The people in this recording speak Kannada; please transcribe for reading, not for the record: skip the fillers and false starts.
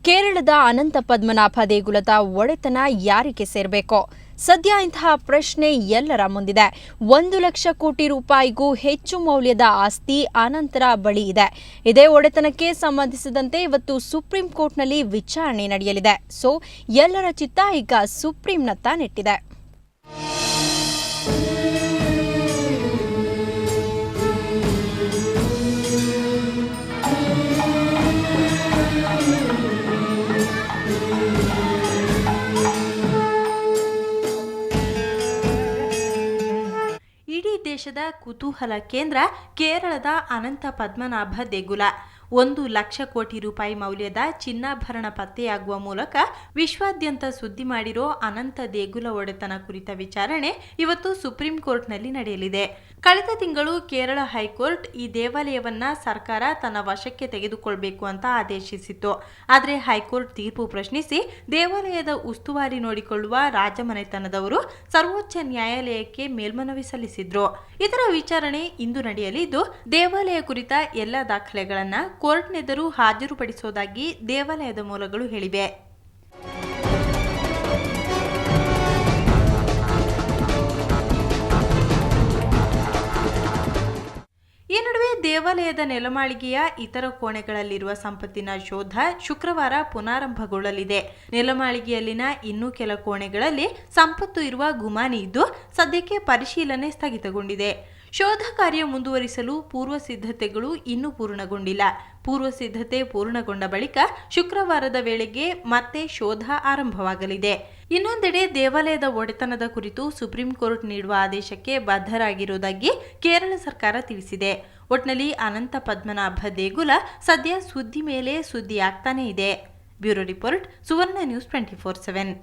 ಕೇರಳದ ಅನಂತ ಪದ್ಮನಾಭ ದೇಗುಲದ ಒಡೆತನ ಯಾರಿಗೆ ಸೇರಬೇಕು? ಸದ್ಯ ಇಂತಹ ಪ್ರಶ್ನೆ ಎಲ್ಲರ ಮುಂದಿದೆ. 1 ಲಕ್ಷ ಕೋಟಿ ರೂಪಾಯಿಗೂ ಹೆಚ್ಚು ಮೌಲ್ಯದ ಆಸ್ತಿ ಅನಂತರ ಬಳಿ ಇದೆ. ಇದೇ ಒಡೆತನಕ್ಕೆ ಸಂಬಂಧಿಸಿದಂತೆ ಇವತ್ತು ಸುಪ್ರೀಂ ಕೋರ್ಟ್ನಲ್ಲಿ ವಿಚಾರಣೆ ನಡೆಯಲಿದೆ. ಸೊ ಎಲ್ಲರ ಚಿತ್ತ ಈಗ ಸುಪ್ರೀಂನತ್ತ ನೆಟ್ಟಿದೆ. ಇಡೀ ದೇಶದ ಕುತೂಹಲ ಕೇಂದ್ರ ಕೇರಳದ ಅನಂತ ಪದ್ಮನಾಭ ದೇಗುಲ. 1 ಲಕ್ಷ ಕೋಟಿ ರೂಪಾಯಿ ಮೌಲ್ಯದ ಚಿನ್ನಾಭರಣ ಪತ್ತೆಯಾಗುವ ಮೂಲಕ ವಿಶ್ವಾದ್ಯಂತ ಸುದ್ದಿ ಮಾಡಿರೋ ಅನಂತ ದೇಗುಲ ಒಡೆತನ ಕುರಿತ ವಿಚಾರಣೆ ಇವತ್ತು ಸುಪ್ರೀಂ ಕೋರ್ಟ್ನಲ್ಲಿ ನಡೆಯಲಿದೆ. ಕಳೆದ ತಿಂಗಳು ಕೇರಳ ಹೈಕೋರ್ಟ್ ಈ ದೇವಾಲಯವನ್ನ ಸರ್ಕಾರ ತನ್ನ ವಶಕ್ಕೆ ತೆಗೆದುಕೊಳ್ಬೇಕು ಅಂತ ಆದೇಶಿಸಿತ್ತು. ಆದರೆ ಹೈಕೋರ್ಟ್ ತೀರ್ಪು ಪ್ರಶ್ನಿಸಿ ದೇವಾಲಯದ ಉಸ್ತುವಾರಿ ನೋಡಿಕೊಳ್ಳುವ ರಾಜಮನೆತನದವರು ಸರ್ವೋಚ್ಚ ನ್ಯಾಯಾಲಯಕ್ಕೆ ಮೇಲ್ಮನವಿ ಸಲ್ಲಿಸಿದ್ರು. ಇದರ ವಿಚಾರಣೆ ಇಂದು ನಡೆಯಲಿದ್ದು, ದೇವಾಲಯ ಕುರಿತ ಎಲ್ಲ ದಾಖಲೆಗಳನ್ನ ಕೋರ್ಟ್ನೆದುರು ಹಾಜರುಪಡಿಸುವುದಾಗಿ ದೇವಾಲಯದ ಮೂಲಗಳು ಹೇಳಿವೆ. ಈ ನಡುವೆ ದೇವಾಲಯದ ನೆಲಮಾಳಿಗೆಯ ಇತರ ಕೋಣೆಗಳಲ್ಲಿರುವ ಸಂಪತ್ತಿನ ಶೋಧ ಶುಕ್ರವಾರ ಪುನರಾರಂಭಗೊಳ್ಳಲಿದೆ. ನೆಲಮಾಳಿಗೆಯಲ್ಲಿನ ಇನ್ನೂ ಕೆಲ ಕೋಣೆಗಳಲ್ಲಿ ಸಂಪತ್ತು ಇರುವ ಗುಮಾನಿ ಇದ್ದು ಸದ್ಯಕ್ಕೆ ಪರಿಶೀಲನೆ ಸ್ಥಗಿತಗೊಂಡಿದೆ. ಶೋಧ ಕಾರ್ಯ ಮುಂದುವರಿಸಲು ಪೂರ್ವ ಸಿದ್ಧತೆಗಳು ಇನ್ನೂ ಪೂರ್ಣಗೊಂಡಿಲ್ಲ. ಪೂರ್ವ ಸಿದ್ಧತೆ ಪೂರ್ಣಗೊಂಡ ಬಳಿಕ ಶುಕ್ರವಾರದ ವೇಳೆಗೆ ಮತ್ತೆ ಶೋಧ ಆರಂಭವಾಗಲಿದೆ. ಇನ್ನೊಂದೆಡೆ ದೇವಾಲಯದ ಒಡೆತನದ ಕುರಿತು ಸುಪ್ರೀಂ ಕೋರ್ಟ್ ನೀಡುವ ಆದೇಶಕ್ಕೆ ಬದ್ಧರಾಗಿರುವುದಾಗಿ ಕೇರಳ ಸರ್ಕಾರ ತಿಳಿಸಿದೆ. ಒಟ್ನಲ್ಲಿ ಅನಂತ ಪದ್ಮನಾಭ ದೇಗುಲ ಸದ್ಯ ಸುದ್ದಿ ಮೇಲೆ ಸುದ್ದಿ ಆಗ್ತಾನೇ ಇದೆ. ಬ್ಯೂರೋ ರಿಪೋರ್ಟ್, ಸುವರ್ಣ ನ್ಯೂಸ್ 24/7.